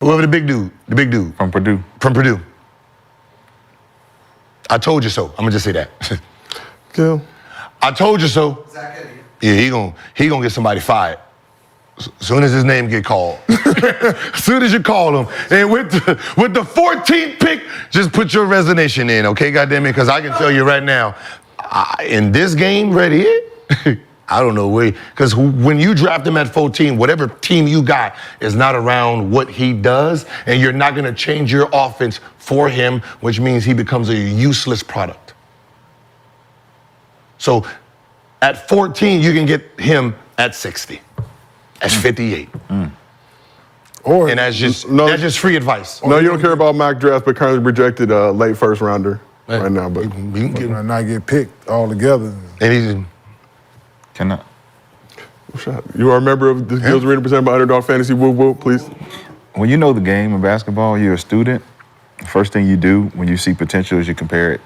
Whoever the big dude. From Purdue. From Purdue. I told you so. I'm gonna just say that. Kill. I told you so. Zach Edey. Yeah, he gonna get somebody fired. As soon as his name get called. As soon as you call him. And with the 14th pick, just put your resignation in, okay, goddamn it? Because I can tell you right now, in this game right here, I don't know where, because when you draft him at 14, whatever team you got is not around what he does, and you're not gonna change your offense for him, which means he becomes a useless product. So at 14, you can get him at 60. That's 58. And that's just free advice. No, you don't care about mock draft, but currently projected late first rounder right now. But He might not get picked altogether. And he's Cannot. you are a member of the Gills Arena presented by Underdog Fantasy. Whoop, whoop, please. When you know the game of basketball, you're a student, the first thing you do when you see potential is you compare it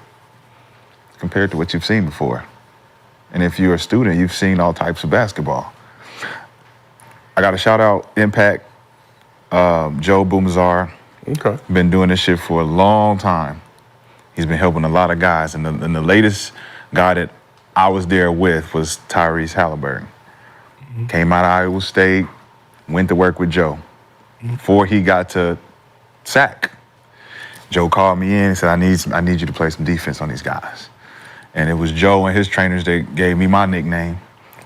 to what you've seen before. And if you're a student, you've seen all types of basketball. I got to shout out Impact, Joe Boumazar. Okay. Been doing this shit for a long time. He's been helping a lot of guys. And the latest guy that I was there with was Tyrese Halliburton. Came out of Iowa State, went to work with Joe. Before he got to SAC, Joe called me in and said, I need you to play some defense on these guys. And it was Joe and his trainers that gave me my nickname,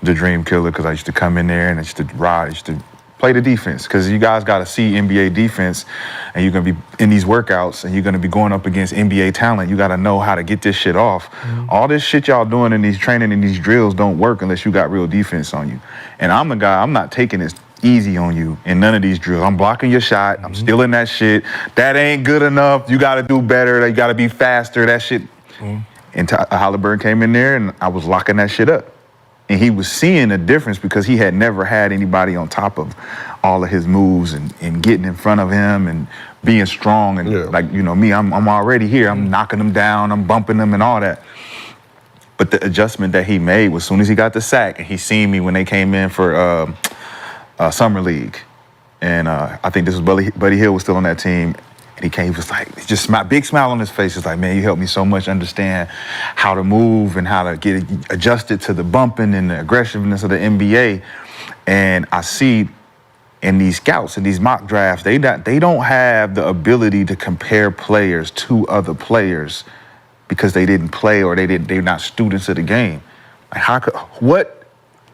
the Dream Killer, because I used to come in there and I used to ride, I used to play the defense, because you guys got to see NBA defense, and you're going to be in these workouts, and you're going to be going up against NBA talent. You got to know how to get this shit off. All this shit y'all doing in these training and these drills don't work unless you got real defense on you. And I'm the guy, I'm not taking this easy on you in none of these drills. I'm blocking your shot. I'm stealing that shit. That ain't good enough. You got to do better. You got to be faster. That shit. And Halliburton came in there, and I was locking that shit up. And he was seeing a difference because he had never had anybody on top of all of his moves and getting in front of him and being strong. And like, you know, me, I'm already here. I'm knocking them down. I'm bumping them and all that. But the adjustment that he made was as soon as he got the sack, and he seen me when they came in for Summer League. And I think this was Buddy Hield was still on that team. And he was like, just big smile on his face. It's like, man, you helped me so much understand how to move and how to get adjusted to the bumping and the aggressiveness of the NBA. And I see in these scouts, in these mock drafts, they don't have the ability to compare players to other players because they didn't play or they're not students of the game. Like what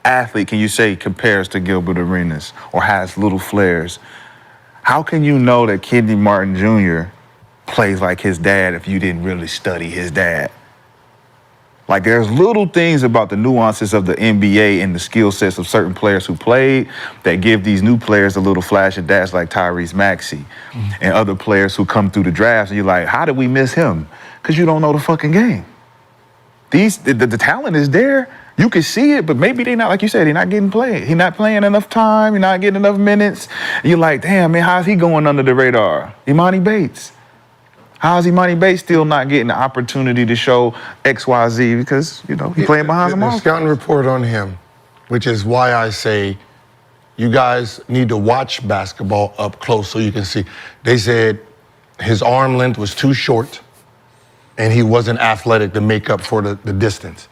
athlete can you say compares to Gilbert Arenas or has little flares? How can you know that Kenny Martin Jr. plays like his dad if you didn't really study his dad? Like, there's little things about the nuances of the NBA and the skill sets of certain players who played that give these new players a little flash of dash, like Tyrese Maxey and other players who come through the drafts and you're like, how did we miss him? Because you don't know the fucking game. The talent is there. You can see it, but maybe they're not, like you said, they're not getting played. He's not playing enough time. He's not getting enough minutes. And you're like, damn, man, how's he going under the radar? Imani Bates. How's Imani Bates still not getting the opportunity to show X, Y, Z? Because, you know, he's playing behind some The scouting report on him, which is why I say you guys need to watch basketball up close so you can see. They said his arm length was too short and he wasn't athletic to make up for the distance,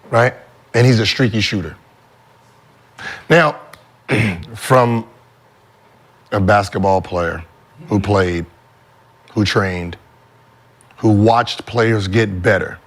right? And he's a streaky shooter. Now, from a basketball player who played, who trained, who watched players get better,